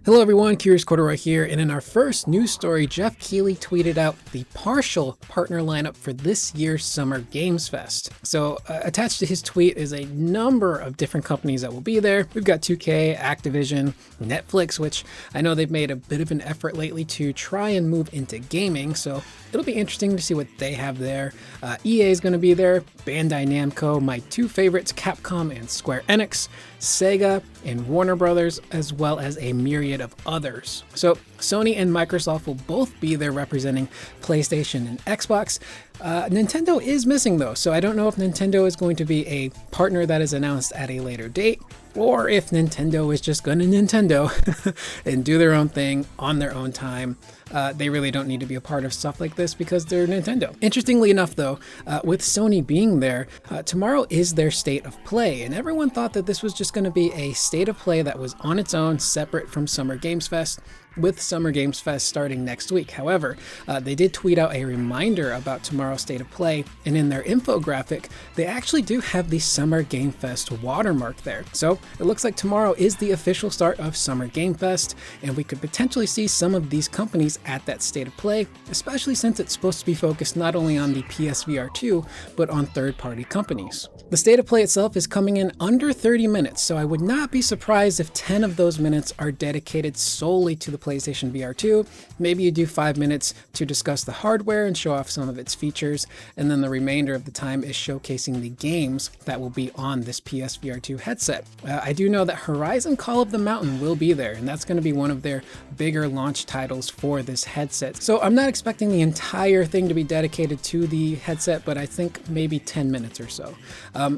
Hello everyone, Curious Corduroy here, and in our first news story, Jeff Keighley tweeted out the partial partner lineup for this year's Summer Games Fest. So attached to his tweet is a number of different companies that will be there. We've got 2K, Activision, Netflix, which I know they've made a bit of an effort lately to try and move into gaming, so it'll be interesting to see what they have there. EA is going to be there, Bandai Namco, my two favorites, Capcom and Square Enix, Sega and Warner Brothers, as well as a myriad of others. So Sony and Microsoft will both be there representing PlayStation and Xbox. Nintendo is missing though, so I don't know if Nintendo is going to be a partner that is announced at a later date, or if Nintendo is just going to Nintendo and do their own thing on their own time. They really don't need to be a part of stuff like this because they're Nintendo. Interestingly enough though, with Sony being there, tomorrow is their State of Play, and everyone thought that this was just going to be a State of Play that was on its own, separate from Summer Games Fest, with Summer Games Fest starting next week. However, they did tweet out a reminder about tomorrow's State of Play, and in their infographic, they actually do have the Summer Game Fest watermark there. So it looks like tomorrow is the official start of Summer Game Fest, and we could potentially see some of these companies at that State of Play, especially since it's supposed to be focused not only on the PSVR 2, but on third-party companies. The State of Play itself is coming in under 30 minutes, so I would not be surprised if 10 of those minutes are dedicated solely to the PlayStation VR 2. Maybe you do 5 minutes to discuss the hardware and show off some of its features, and then the remainder of the time is showcasing the games that will be on this PSVR 2 headset. I do know that Horizon Call of the Mountain will be there, and that's going to be one of their bigger launch titles for this headset. So I'm not expecting the entire thing to be dedicated to the headset, but I think maybe 10 minutes or so.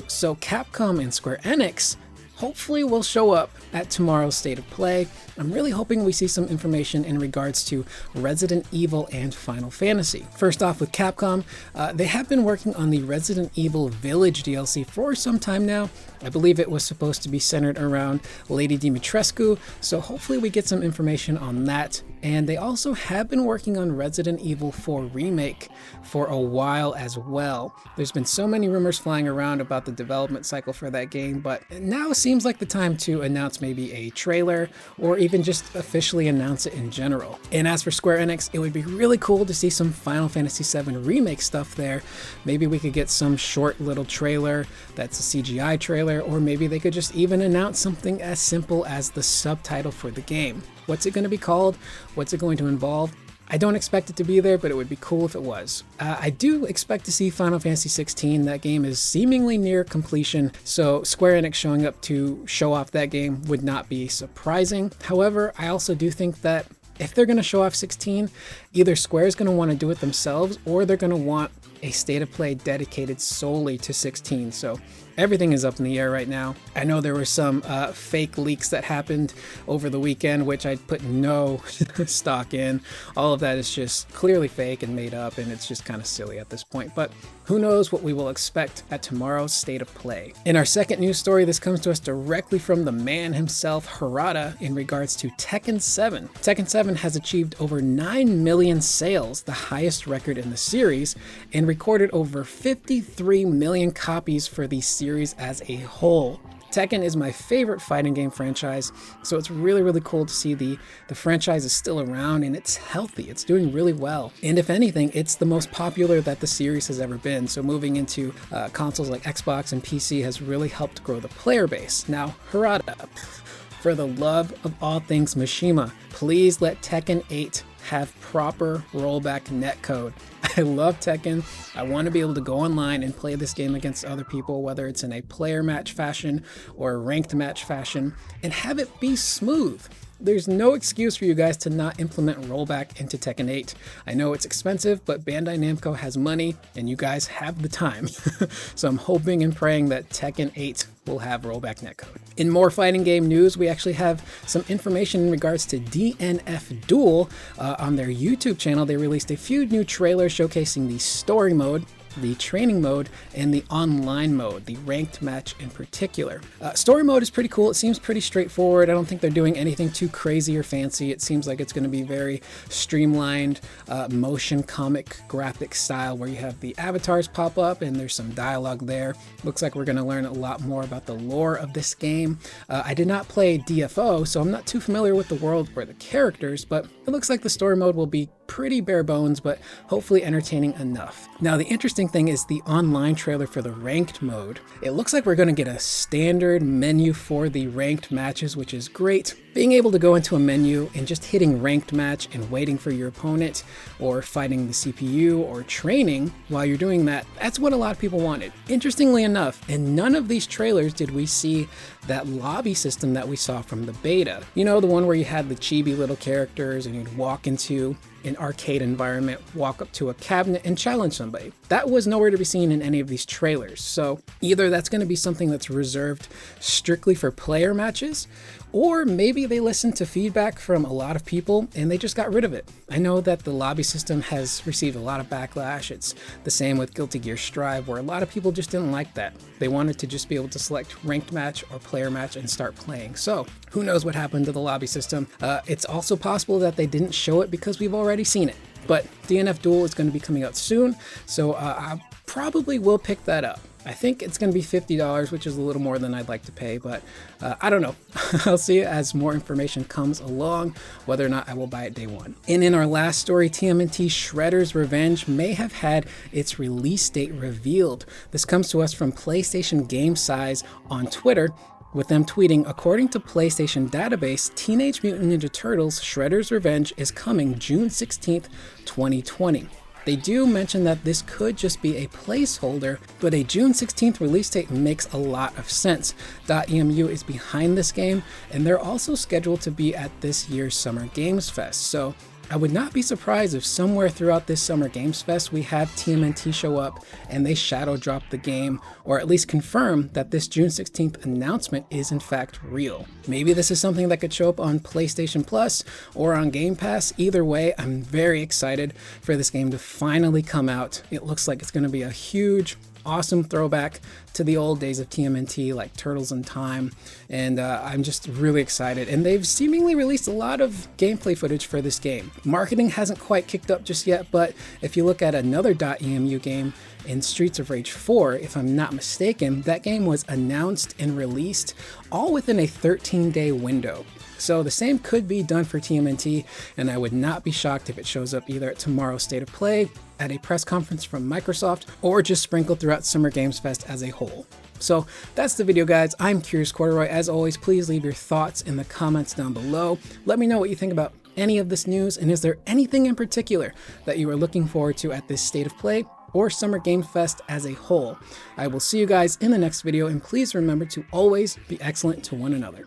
So Capcom and Square Enix hopefully will show up at tomorrow's State of Play. I'm really hoping we see some information in regards to Resident Evil and Final Fantasy. First off, with Capcom, they have been working on the Resident Evil Village DLC for some time now. I believe it was supposed to be centered around Lady Dimitrescu, so hopefully we get some information on that. And they also have been working on Resident Evil 4 Remake for a while as well. There's been so many rumors flying around about the development cycle for that game, but now seems like the time to announce maybe a trailer or even just officially announce it in general. And as for Square Enix, it would be really cool to see some Final Fantasy VII Remake stuff there. Maybe we could get some short little trailer that's a CGI trailer, or maybe they could just even announce something as simple as the subtitle for the game. What's it going to be called? What's it going to involve? I don't expect it to be there, but it would be cool if it was. I do expect to see Final Fantasy 16. That game is seemingly near completion, so Square Enix showing up to show off that game would not be surprising. However, I also do think that if they're going to show off 16, either Square is going to want to do it themselves, or they're going to want a State of Play dedicated solely to 16. So everything is up in the air right now. I know there were some fake leaks that happened over the weekend, which I put no stock in. All of that is just clearly fake and made up, and it's just kind of silly at this point. But who knows what we will expect at tomorrow's State of Play. In our second news story, this comes to us directly from the man himself, Harada, in regards to Tekken 7. Tekken 7 has achieved over 9 million sales, the highest record in the series, and recorded over 53 million copies for the series as a whole. Tekken is my favorite fighting game franchise, so it's really cool to see the franchise is still around and it's healthy. It's doing really well. And if anything, it's the most popular that the series has ever been. So moving into consoles like Xbox and PC has really helped grow the player base. Now, Harada, for the love of all things Mishima, please let Tekken 8 have proper rollback netcode. I love Tekken. I want to be able to go online and play this game against other people, whether it's in a player match fashion or a ranked match fashion, and have it be smooth. There's no excuse for you guys to not implement rollback into Tekken 8. I know it's expensive, but Bandai Namco has money and you guys have the time. So I'm hoping and praying that Tekken 8 will have rollback netcode. In more fighting game news, we actually have some information in regards to DNF Duel. On their YouTube channel, they released a few new trailers showcasing the story mode. the training mode, and the online mode, the ranked match in particular. Story mode is pretty cool. It seems pretty straightforward. I don't think they're doing anything too crazy or fancy. It seems like it's going to be very streamlined, motion comic graphic style, where you have the avatars pop up and there's some dialogue there. Looks like we're going to learn a lot more about the lore of this game. I did not play DFO, so I'm not too familiar with the world or the characters, but it looks like the story mode will be pretty bare bones, but hopefully entertaining enough. Now, the interesting thing is the online trailer for the ranked mode. It looks like we're going to get a standard menu for the ranked matches, which is great. Being able to go into a menu and just hitting ranked match and waiting for your opponent, or fighting the CPU or training while you're doing that, that's what a lot of people wanted. Interestingly enough, in none of these trailers did we see that lobby system that we saw from the beta. You know, the one where you had the chibi little characters and you'd walk into an arcade environment, walk up to a cabinet and challenge somebody. That was nowhere to be seen in any of these trailers. So either that's going to be something that's reserved strictly for player matches, or maybe they listened to feedback from a lot of people and they just got rid of it. I know that the lobby system has received a lot of backlash. It's the same with Guilty Gear Strive, where a lot of people just didn't like that. They wanted to just be able to select ranked match or player match and start playing. So who knows what happened to the lobby system. It's also possible that they didn't show it because we've already seen it. But DNF Duel is going to be coming out soon, so I probably will pick that up. I think it's going to be $50, which is a little more than I'd like to pay, but I don't know. I'll see it as more information comes along, whether or not I will buy it day one. And in our last story, TMNT Shredder's Revenge may have had its release date revealed. This comes to us from PlayStation Game Size on Twitter, with them tweeting, according to PlayStation database, Teenage Mutant Ninja Turtles Shredder's Revenge is coming June 16th, 2020. They do mention that this could just be a placeholder, but a June 16th release date makes a lot of sense. .emu is behind this game, and they're also scheduled to be at this year's Summer Games Fest. So I would not be surprised if somewhere throughout this Summer Games Fest we have TMNT show up and they shadow drop the game, or at least confirm that this June 16th announcement is in fact real. Maybe this is something that could show up on PlayStation Plus or on Game Pass. Either way, I'm very excited for this game to finally come out. It looks like it's going to be a huge, awesome throwback to the old days of TMNT, like Turtles in Time, and I'm just really excited. And they've seemingly released a lot of gameplay footage for this game. Marketing hasn't quite kicked up just yet, but if you look at another .emu game in Streets of Rage 4, if I'm not mistaken, that game was announced and released all within a 13-day window. So the same could be done for TMNT, and I would not be shocked if it shows up either at tomorrow's State of Play, at a press conference from Microsoft, or just sprinkled throughout Summer Games Fest as a whole. So that's the video, guys. I'm Curious Corduroy. As always, please leave your thoughts in the comments down below. Let me know what you think about any of this news, and is there anything in particular that you are looking forward to at this State of Play or Summer Game Fest as a whole. I will see you guys in the next video, and please remember to always be excellent to one another.